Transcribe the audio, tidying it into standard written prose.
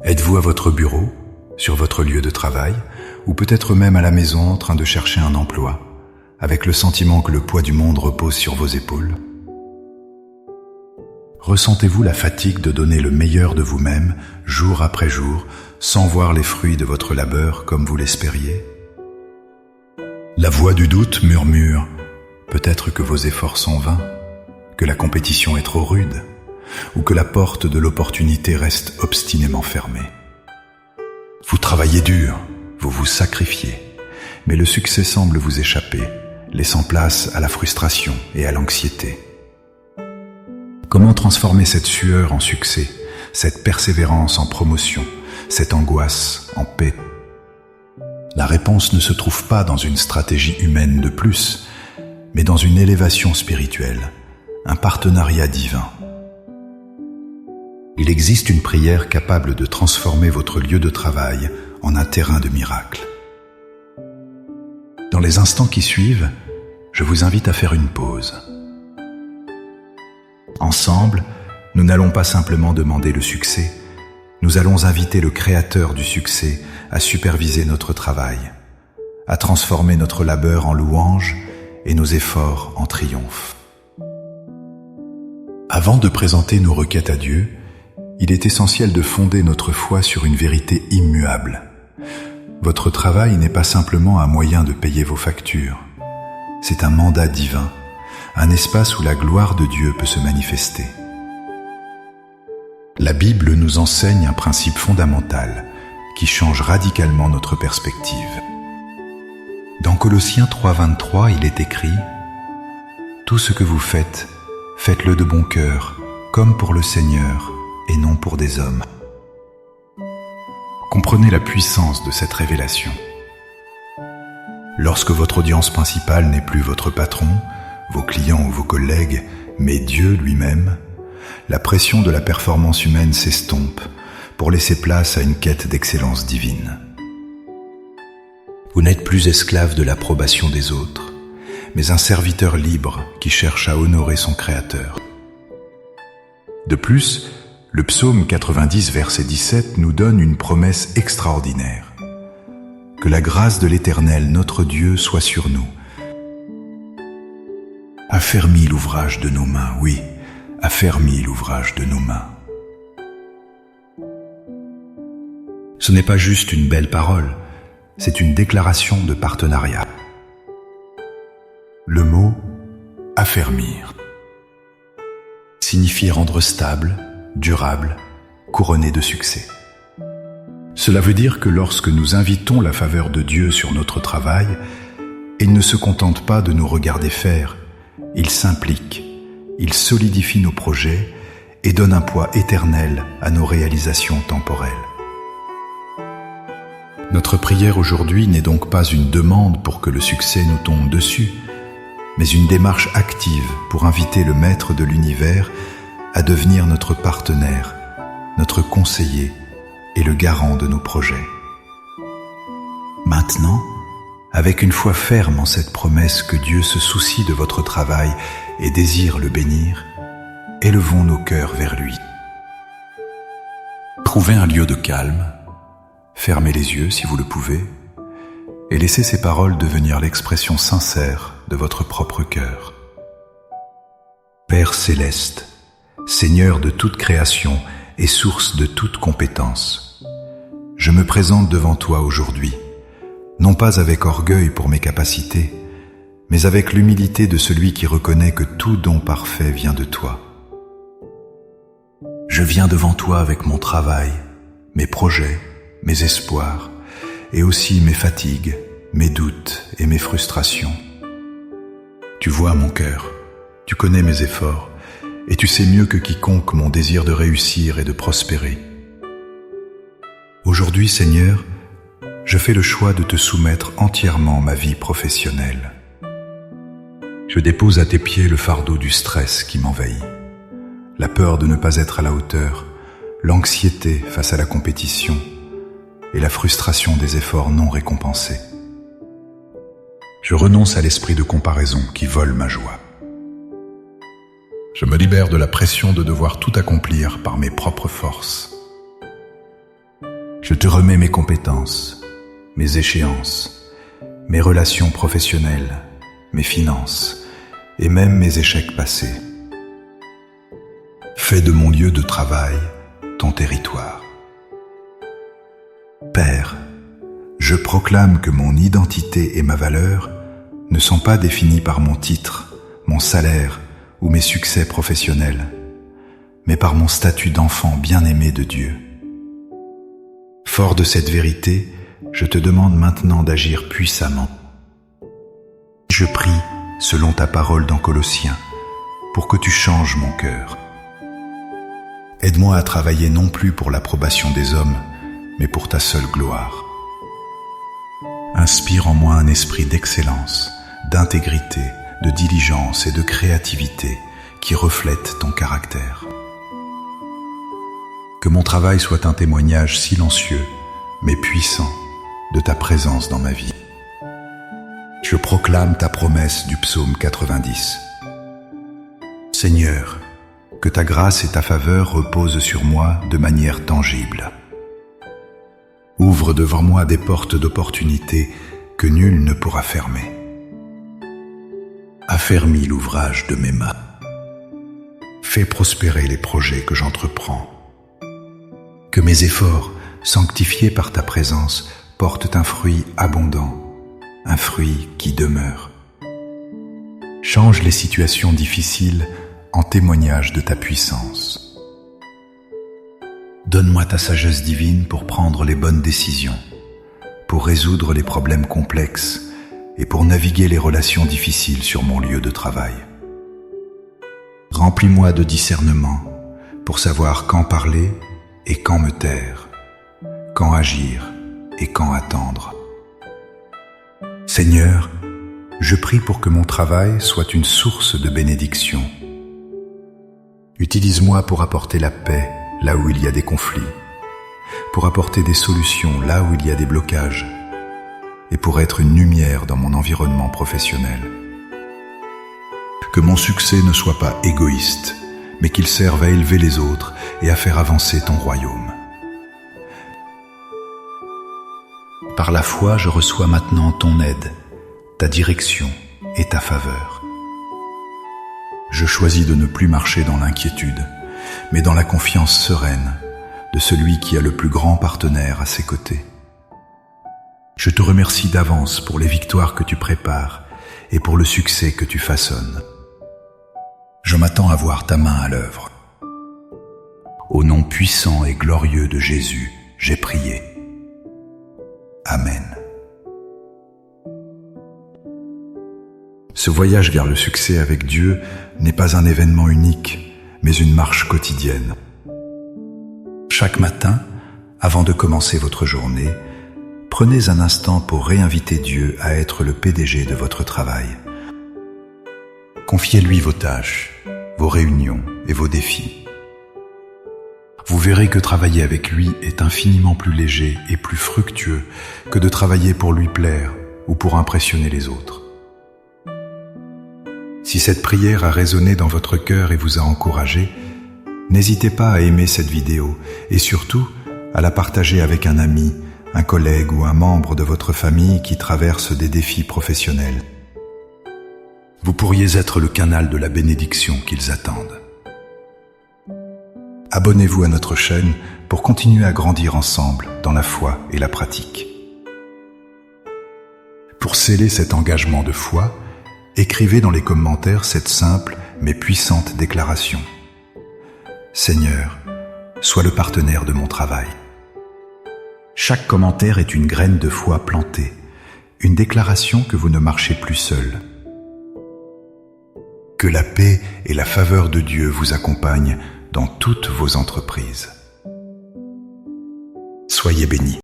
Êtes-vous à votre bureau, sur votre lieu de travail, ou peut-être même à la maison en train de chercher un emploi, avec le sentiment que le poids du monde repose sur vos épaules? Ressentez-vous la fatigue de donner le meilleur de vous-même, jour après jour, sans voir les fruits de votre labeur comme vous l'espériez? La voix du doute murmure, peut-être que vos efforts sont vains, que la compétition est trop rude, ou que la porte de l'opportunité reste obstinément fermée. Vous travaillez dur, vous vous sacrifiez, mais le succès semble vous échapper, laissant place à la frustration et à l'anxiété. Comment transformer cette sueur en succès, cette persévérance en promotion, cette angoisse en paix? La réponse ne se trouve pas dans une stratégie humaine de plus, mais dans une élévation spirituelle, un partenariat divin. Il existe une prière capable de transformer votre lieu de travail en un terrain de miracles. Dans les instants qui suivent, je vous invite à faire une pause. Ensemble, nous n'allons pas simplement demander le succès, nous allons inviter le Créateur du succès à superviser notre travail, à transformer notre labeur en louange et nos efforts en triomphe. Avant de présenter nos requêtes à Dieu, il est essentiel de fonder notre foi sur une vérité immuable. Votre travail n'est pas simplement un moyen de payer vos factures. C'est un mandat divin, un espace où la gloire de Dieu peut se manifester. La Bible nous enseigne un principe fondamental qui change radicalement notre perspective. Dans Colossiens 3:23, il est écrit « Tout ce que vous faites, faites-le de bon cœur, comme pour le Seigneur, et non pour des hommes. » Comprenez la puissance de cette révélation. Lorsque votre audience principale n'est plus votre patron, vos clients ou vos collègues, mais Dieu lui-même, la pression de la performance humaine s'estompe pour laisser place à une quête d'excellence divine. Vous n'êtes plus esclave de l'approbation des autres, mais un serviteur libre qui cherche à honorer son Créateur. De plus, le psaume 90, verset 17, nous donne une promesse extraordinaire. Que la grâce de l'Éternel, notre Dieu, soit sur nous. Affermis l'ouvrage de nos mains, oui, affermis l'ouvrage de nos mains. Ce n'est pas juste une belle parole, c'est une déclaration de partenariat. Le mot « affermir » signifie rendre stable, durable, couronné de succès. Cela veut dire que lorsque nous invitons la faveur de Dieu sur notre travail, il ne se contente pas de nous regarder faire, il s'implique, il solidifie nos projets et donne un poids éternel à nos réalisations temporelles. Notre prière aujourd'hui n'est donc pas une demande pour que le succès nous tombe dessus, mais une démarche active pour inviter le Maître de l'univers à devenir notre partenaire, notre conseiller et le garant de nos projets. Maintenant, avec une foi ferme en cette promesse que Dieu se soucie de votre travail et désire le bénir, élevons nos cœurs vers lui. Trouvez un lieu de calme, fermez les yeux si vous le pouvez, et laissez ces paroles devenir l'expression sincère de votre propre cœur. Père céleste, Seigneur de toute création et source de toute compétence, je me présente devant toi aujourd'hui, non pas avec orgueil pour mes capacités, mais avec l'humilité de celui qui reconnaît que tout don parfait vient de toi. Je viens devant toi avec mon travail, mes projets, mes espoirs, et aussi mes fatigues, mes doutes et mes frustrations. Tu vois mon cœur, tu connais mes efforts, et tu sais mieux que quiconque mon désir de réussir et de prospérer. Aujourd'hui, Seigneur, je fais le choix de te soumettre entièrement ma vie professionnelle. Je dépose à tes pieds le fardeau du stress qui m'envahit, la peur de ne pas être à la hauteur, l'anxiété face à la compétition et la frustration des efforts non récompensés. Je renonce à l'esprit de comparaison qui vole ma joie. Je me libère de la pression de devoir tout accomplir par mes propres forces. Je te remets mes compétences, mes échéances, mes relations professionnelles, mes finances et même mes échecs passés. Fais de mon lieu de travail ton territoire. Père, je proclame que mon identité et ma valeur ne sont pas définis par mon titre, mon salaire ou mes succès professionnels, mais par mon statut d'enfant bien-aimé de Dieu. Fort de cette vérité, je te demande maintenant d'agir puissamment. Je prie, selon ta parole dans Colossiens, pour que tu changes mon cœur. Aide-moi à travailler non plus pour l'approbation des hommes, mais pour ta seule gloire. Inspire en moi un esprit d'excellence, d'intégrité, de diligence et de créativité qui reflète ton caractère. Que mon travail soit un témoignage silencieux, mais puissant, de ta présence dans ma vie. Je proclame ta promesse du psaume 90. Seigneur, que ta grâce et ta faveur reposent sur moi de manière tangible. Ouvre devant moi des portes d'opportunité que nul ne pourra fermer. Affermis l'ouvrage de mes mains. Fais prospérer les projets que j'entreprends. Que mes efforts, sanctifiés par ta présence, portent un fruit abondant, un fruit qui demeure. Change les situations difficiles en témoignage de ta puissance. Donne-moi ta sagesse divine pour prendre les bonnes décisions, pour résoudre les problèmes complexes et pour naviguer les relations difficiles sur mon lieu de travail. Remplis-moi de discernement pour savoir quand parler et quand me taire, quand agir et quand attendre. Seigneur, je prie pour que mon travail soit une source de bénédiction. Utilise-moi pour apporter la paix là où il y a des conflits, pour apporter des solutions là où il y a des blocages, et pour être une lumière dans mon environnement professionnel. Que mon succès ne soit pas égoïste, mais qu'il serve à élever les autres et à faire avancer ton royaume. Par la foi, je reçois maintenant ton aide, ta direction et ta faveur. Je choisis de ne plus marcher dans l'inquiétude, mais dans la confiance sereine de celui qui a le plus grand partenaire à ses côtés. Je te remercie d'avance pour les victoires que tu prépares et pour le succès que tu façonnes. Je m'attends à voir ta main à l'œuvre. Au nom puissant et glorieux de Jésus, j'ai prié. Amen. Ce voyage vers le succès avec Dieu n'est pas un événement unique, mais une marche quotidienne. Chaque matin, avant de commencer votre journée, prenez un instant pour réinviter Dieu à être le PDG de votre travail. Confiez-lui vos tâches, vos réunions et vos défis. Vous verrez que travailler avec lui est infiniment plus léger et plus fructueux que de travailler pour lui plaire ou pour impressionner les autres. Si cette prière a résonné dans votre cœur et vous a encouragé, n'hésitez pas à aimer cette vidéo et surtout à la partager avec un ami, un collègue ou un membre de votre famille qui traverse des défis professionnels. Vous pourriez être le canal de la bénédiction qu'ils attendent. Abonnez-vous à notre chaîne pour continuer à grandir ensemble dans la foi et la pratique. Pour sceller cet engagement de foi, écrivez dans les commentaires cette simple mais puissante déclaration. Seigneur, sois le partenaire de mon travail. Chaque commentaire est une graine de foi plantée, une déclaration que vous ne marchez plus seul. Que la paix et la faveur de Dieu vous accompagnent dans toutes vos entreprises. Soyez bénis.